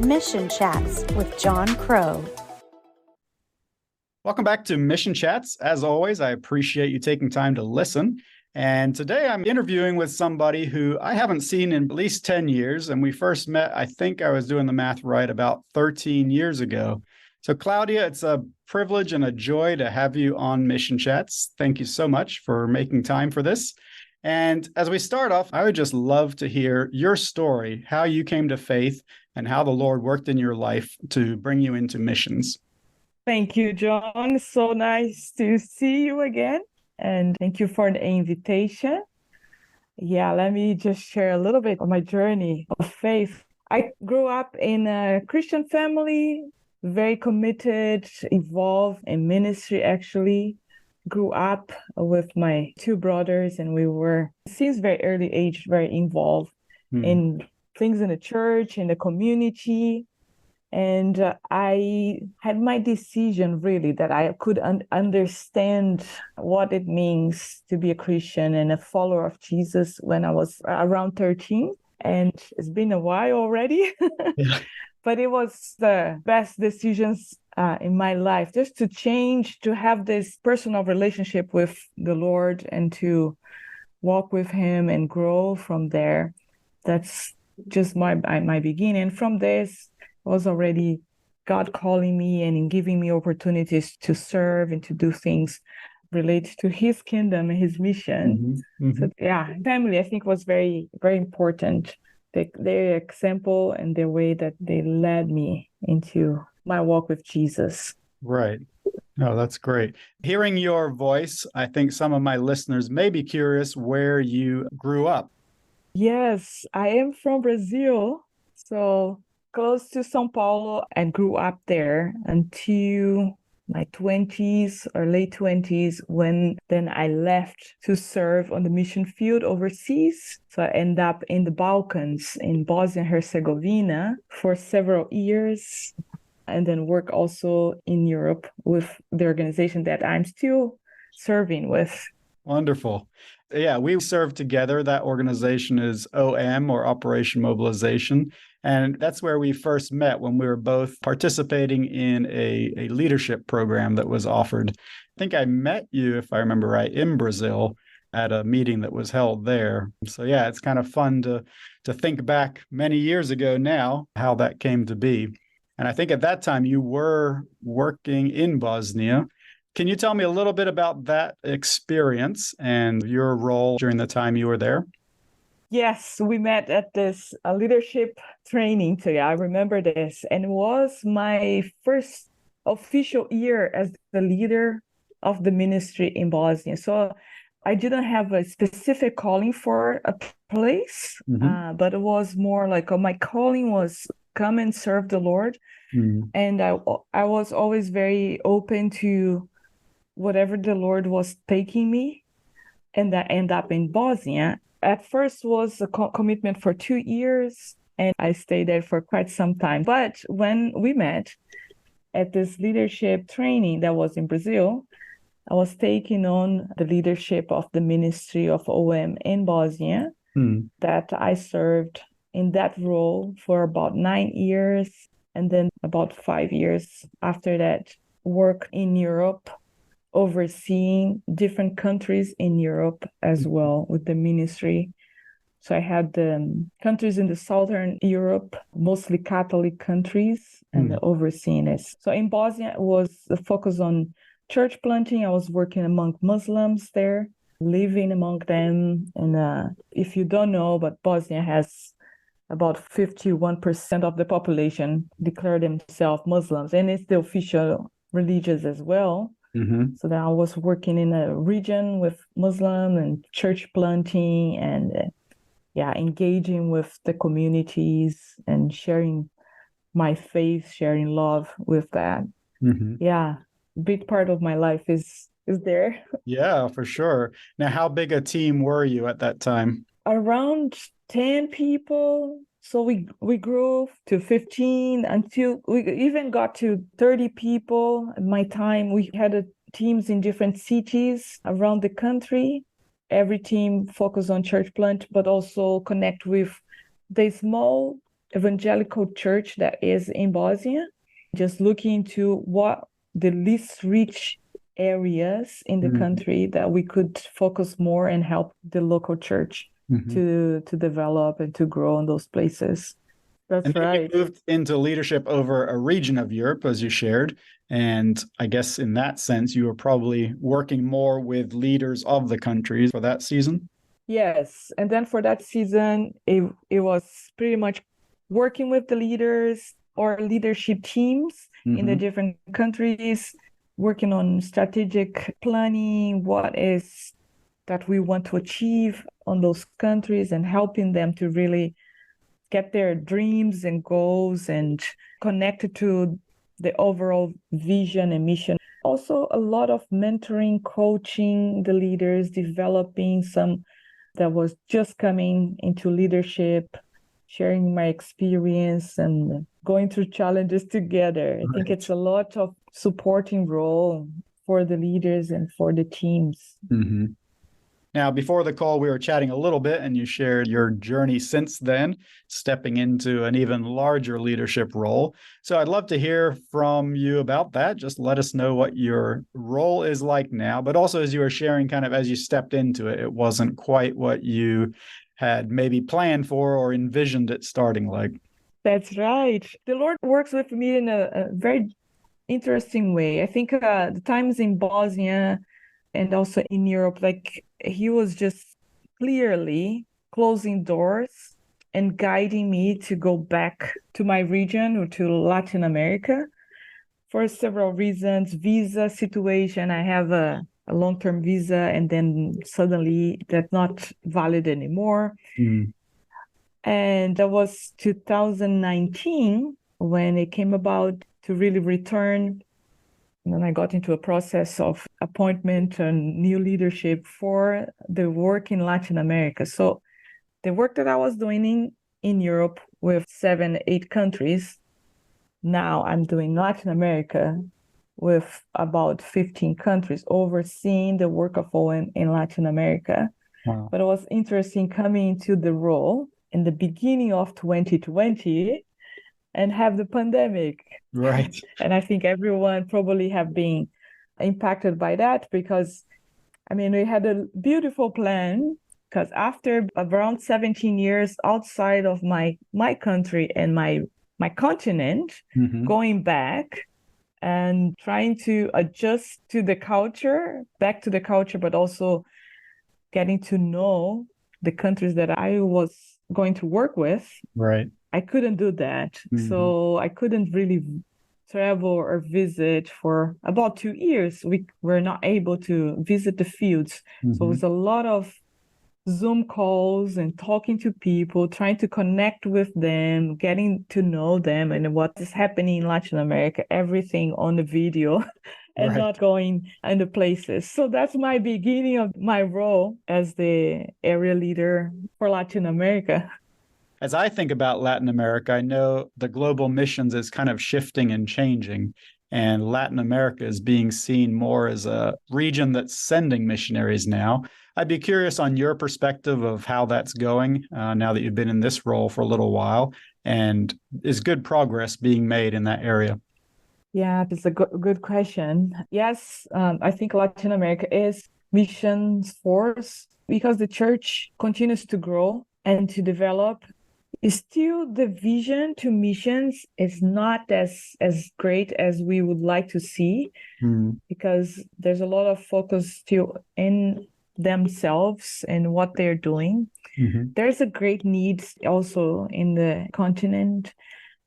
Mission Chats with Jon Crowe. Welcome back to Mission Chats. As always, I appreciate you taking time to listen. And today I'm interviewing with somebody who I haven't seen in at least 10 years. And we first met, I think I was doing the math right, about 13 years ago. So Claudia, it's a privilege and a joy to have you on Mission Chats. Thank you so much for making time for this. And as we start off, I would just love to hear your story, how you came to faith and how the Lord worked in your life to bring you into missions. Thank you, Jon. So nice to see you again. And thank you for the invitation. Yeah, let me just share a little bit of my journey of faith. I grew up in a Christian family, very committed, involved in ministry actually. Grew up with my two brothers, and we were, since very early age, very involved in things in the church, in the community. And I had my decision really that I could understand what it means to be a Christian and a follower of Jesus when I was around 13. And it's been a while already, but it was the best decisions in my life, just to change, to have this personal relationship with the Lord and to walk with Him and grow from there. That's just my beginning. From this was already God calling me and giving me opportunities to serve and to do things related to His kingdom and His mission. So yeah, family I think was very, very important. Their example and the way that they led me into my walk with Jesus. Right. Oh, that's great. Hearing your voice, I think some of my listeners may be curious where you grew up. Yes, I am from Brazil, so close to São Paulo, and grew up there until my 20s or late 20s, when then I left to serve on the mission field overseas. So I ended up in the Balkans, in Bosnia and Herzegovina for several years, and then work also in Europe with the organization that I'm still serving with. Wonderful. Yeah, we serve together. That organization is OM, or Operation Mobilization. And that's where we first met, when we were both participating in a leadership program that was offered. I think I met you, if I remember right, in Brazil at a meeting that was held there. So yeah, it's kind of fun to think back many years ago now, how that came to be. And I think at that time you were working in Bosnia. Can you tell me a little bit about that experience and your role during the time you were there? Yes, we met at this leadership training today. I remember this. And it was my first official year as the leader of the ministry in Bosnia. So I didn't have a specific calling for a place, but it was more like my calling was come and serve the Lord. And I was always very open to whatever the Lord was taking me. And I end up in Bosnia. At first was a commitment for 2 years, and I stayed there for quite some time. But when we met at this leadership training that was in Brazil, I was taking on the leadership of the ministry of OM in Bosnia, that I served in that role for about 9 years. And then about 5 years after that, work in Europe, overseeing different countries in Europe as well with the ministry. So I had the countries in the Southern Europe, mostly Catholic countries, and overseeing it. So in Bosnia, it was the focus on church planting. I was working among Muslims there, living among them. And if you don't know, but Bosnia has about 51% of the population declare themselves Muslims, and it's the official religious as well. So then I was working in a region with Muslim and church planting and engaging with the communities and sharing my faith, sharing love with that. Yeah, big part of my life is there. Yeah, for sure. Now, how big a team were you at that time? Around 10 people. So we grew to 15 until we even got to 30 people. At my time, we had teams in different cities around the country. Every team focused on church plant, but also connect with the small evangelical church that is in Bosnia, just looking into what the least reached areas in the country that we could focus more and help the local church to develop and to grow in those places. That's and right. you moved into leadership over a region of Europe, as you shared. And I guess in that sense, you were probably working more with leaders of the countries for that season. Yes. And then for that season, it was pretty much working with the leaders or leadership teams in the different countries, working on strategic planning, what is that we want to achieve on those countries and helping them to really get their dreams and goals and connected to the overall vision and mission. Also, a lot of mentoring, coaching the leaders, developing some that was just coming into leadership, sharing my experience and going through challenges together. I think it's a lot of supporting role for the leaders and for the teams. Now, before the call, we were chatting a little bit, and you shared your journey since then, stepping into an even larger leadership role. So I'd love to hear from you about that. Just let us know what your role is like now, but also as you were sharing, kind of as you stepped into it, it wasn't quite what you had maybe planned for or envisioned it starting like. That's right. The Lord works with me in a very interesting way. I think the times in Bosnia and also in Europe, like he was just clearly closing doors and guiding me to go back to my region or to Latin America for several reasons. Visa situation, I have a long-term visa and then suddenly that's not valid anymore. And that was 2019 when it came about to really return. And then I got into a process of appointment and new leadership for the work in Latin America. So the work that I was doing in Europe with 7, 8 countries, now I'm doing Latin America with about 15 countries, overseeing the work of OM in Latin America. Wow. But it was interesting coming into the role in the beginning of 2020 and have the pandemic. Right. And I think everyone probably have been impacted by that because, I mean, we had a beautiful plan because after around 17 years outside of my country and my continent, going back and trying to adjust to the culture, back to the culture, but also getting to know the countries that I was going to work with. Right. I couldn't do that. So I couldn't really travel or visit for about 2 years. We were not able to visit the fields. So it was a lot of Zoom calls and talking to people, trying to connect with them, getting to know them and what is happening in Latin America, everything on the video and not going into places. So that's my beginning of my role as the area leader for Latin America. As I think about Latin America, I know the global missions is kind of shifting and changing, and Latin America is being seen more as a region that's sending missionaries now. I'd be curious on your perspective of how that's going now that you've been in this role for a little while, and is good progress being made in that area? Yeah, that's a good question. Yes, I think Latin America is missions force because the church continues to grow and to develop. Still, the vision to missions is not as great as we would like to see because there's a lot of focus still in themselves and what they're doing. There's a great need also in the continent,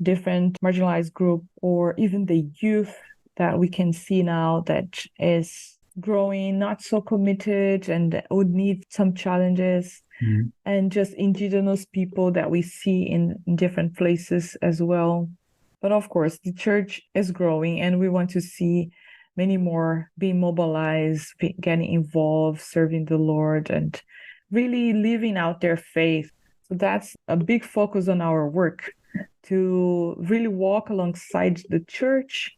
different marginalized group or even the youth that we can see now that is growing, not so committed and would need some challenges. And just indigenous people that we see in different places as well. But of course, the church is growing and we want to see many more being mobilized, getting involved, serving the Lord and really living out their faith. So that's a big focus on our work, to really walk alongside the church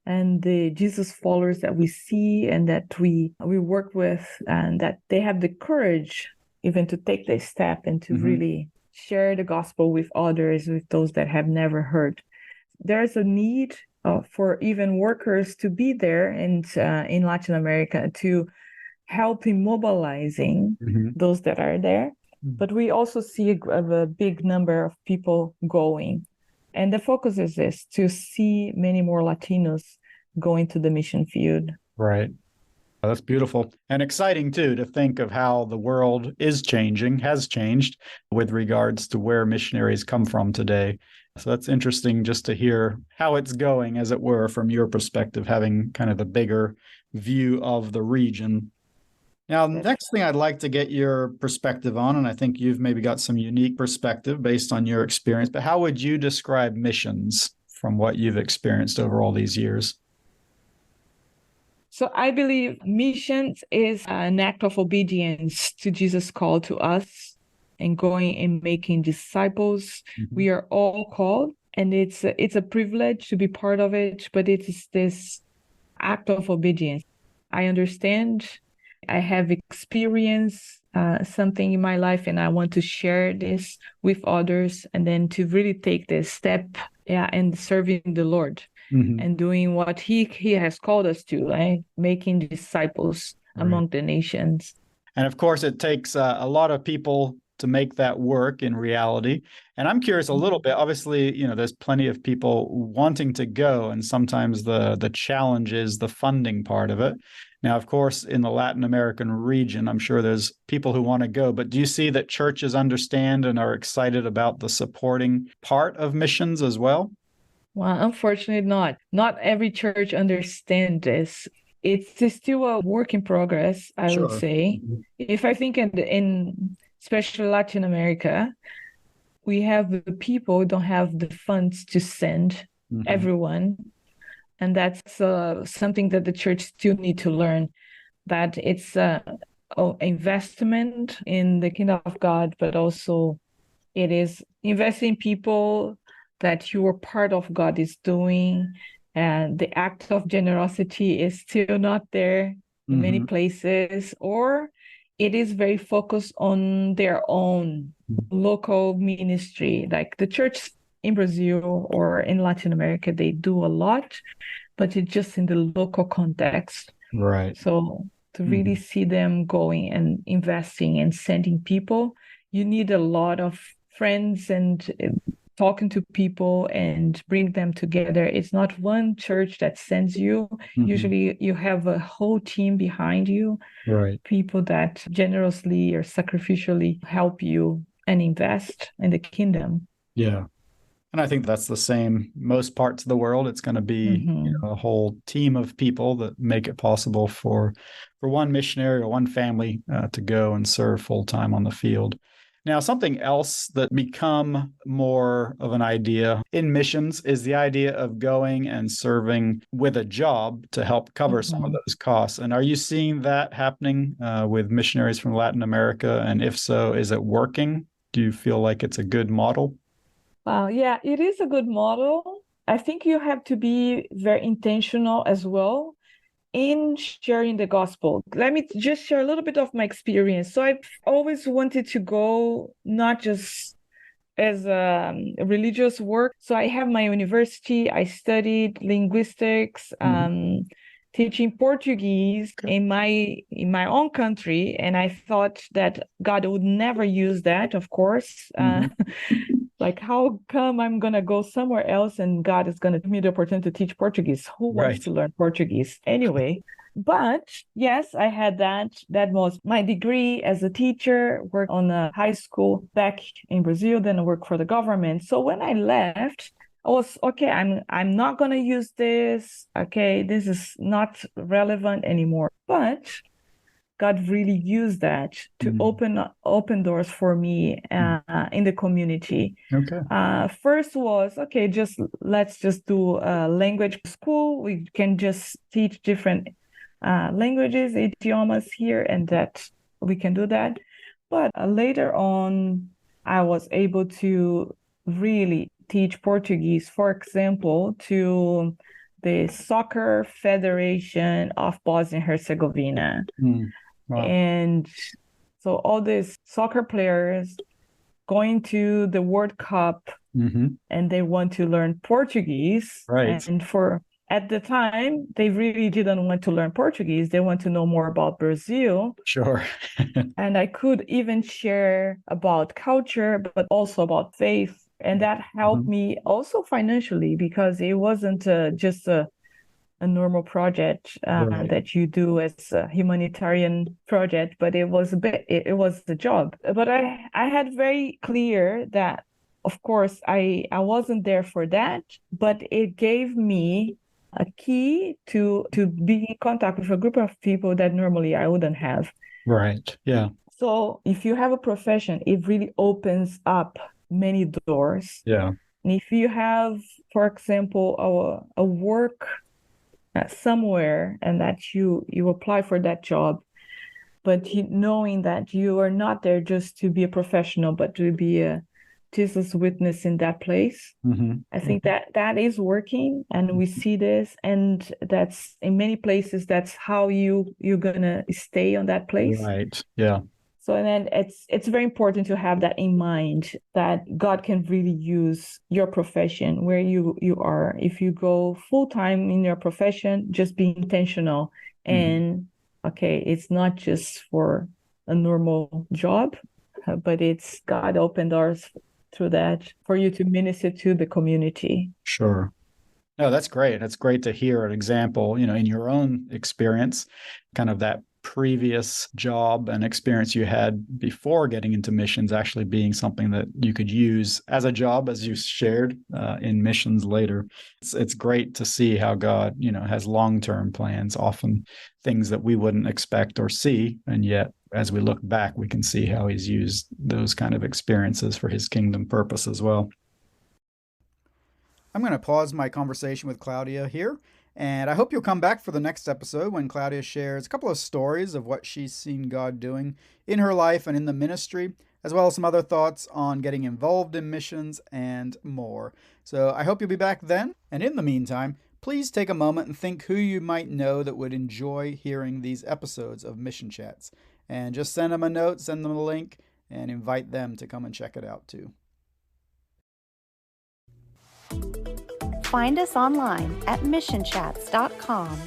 and the Jesus followers that we see and that we work with, and that they have the courage even to take this step and to really share the gospel with others, with those that have never heard. There's a need for even workers to be there and in Latin America to help in mobilizing those that are there. But we also see a big number of people going. And the focus is this, to see many more Latinos going to the mission field. Right. Well, that's beautiful and exciting, too, to think of how the world is changing, has changed with regards to where missionaries come from today. So that's interesting just to hear how it's going, as it were, from your perspective, having kind of the bigger view of the region. Now, the next thing I'd like to get your perspective on, and I think you've maybe got some unique perspective based on your experience, but how would you describe missions from what you've experienced over all these years? So I believe missions is an act of obedience to Jesus' call to us and going and making disciples. We are all called, and it's a privilege to be part of it, but it is this act of obedience. I understand, I have experienced something in my life, and I want to share this with others, and then to really take this step and serving the Lord. And doing what he has called us to, right? Making disciples among the nations. And of course, it takes a lot of people to make that work in reality. And I'm curious a little bit, obviously, there's plenty of people wanting to go, and sometimes the challenge is the funding part of it. Now, of course, in the Latin American region, I'm sure there's people who want to go, but do you see that churches understand and are excited about the supporting part of missions as well? Well, unfortunately not. Not every church understands this. It's still a work in progress, I would say. If I think in especially Latin America, we have the people who don't have the funds to send everyone. And that's something that the church still need to learn, that it's investment in the kingdom of God, but also it is investing in people that you are part of God is doing. And the act of generosity is still not there in many places, or it is very focused on their own local ministry. Like the church in Brazil or in Latin America, they do a lot, but it's just in the local context. Right. So to really see them going and investing and sending people, you need a lot of friends and talking to people and bring them together. It's not one church that sends you. Usually you have a whole team behind you, people that generously or sacrificially help you and invest in the kingdom. Yeah. And I think that's the same most parts of the world. It's going to be a whole team of people that make it possible for one missionary or one family to go and serve full time on the field. Now, something else that become more of an idea in missions is the idea of going and serving with a job to help cover some of those costs. And are you seeing that happening with missionaries from Latin America? And if so, is it working? Do you feel like it's a good model? Yeah, it is a good model. I think you have to be very intentional as well in sharing the gospel. Let me just share a little bit of my experience. So I've always wanted to go, not just as a religious work. So I have my university, I studied linguistics, teaching Portuguese in my own country. And I thought that God would never use that, of course. Like, how come I'm going to go somewhere else and God is going to give me the opportunity to teach Portuguese? Who wants to learn Portuguese anyway? But yes, I had that. That was my degree as a teacher, worked on a high school back in Brazil, then I worked for the government. So when I left, I was, okay, I'm not going to use this. Okay, this is not relevant anymore. But God really used that to open doors for me in the community. First was, okay, let's just do a language school. We can just teach different languages, idiomas here, and that we can do that. But later on, I was able to really teach Portuguese, for example, to the Soccer Federation of Bosnia and Herzegovina. Wow. And so all these soccer players going to the World Cup and they want to learn Portuguese. Right. And at the time, they really didn't want to learn Portuguese. They want to know more about Brazil. Sure. And I could even share about culture, but also about faith. And that helped me also financially, because it wasn't just a normal project that you do as a humanitarian project, but it was the job. But I had very clear that, of course, I wasn't there for that, but it gave me a key to be in contact with a group of people that normally I wouldn't have. Right. Yeah. So if you have a profession, it really opens up many doors. Yeah. And if you have, for example, a work somewhere, and that you apply for that job, but knowing that you are not there just to be a professional, but to be a Jesus witness in that place. I think that is working, and we see this, and that's in many places, that's how you're gonna stay on that place. Right. Yeah. So, and then it's very important to have that in mind, that God can really use your profession where you are. If you go full time in your profession, just be intentional. And okay, it's not just for a normal job, but it's God opened doors through that for you to minister to the community. Sure. No, that's great. It's great to hear an example, in your own experience, kind of that previous job and experience you had before getting into missions actually being something that you could use as a job, as you shared in missions later. It's great to see how God, has long-term plans, often things that we wouldn't expect or see. And yet, as we look back, we can see how he's used those kind of experiences for his kingdom purpose as well. I'm going to pause my conversation with Claudia here, and I hope you'll come back for the next episode when Claudia shares a couple of stories of what she's seen God doing in her life and in the ministry, as well as some other thoughts on getting involved in missions and more. So I hope you'll be back then, and in the meantime, please take a moment and think who you might know that would enjoy hearing these episodes of Mission Chats, and just send them a note, send them a link, and invite them to come and check it out too. Find us online at missionchats.com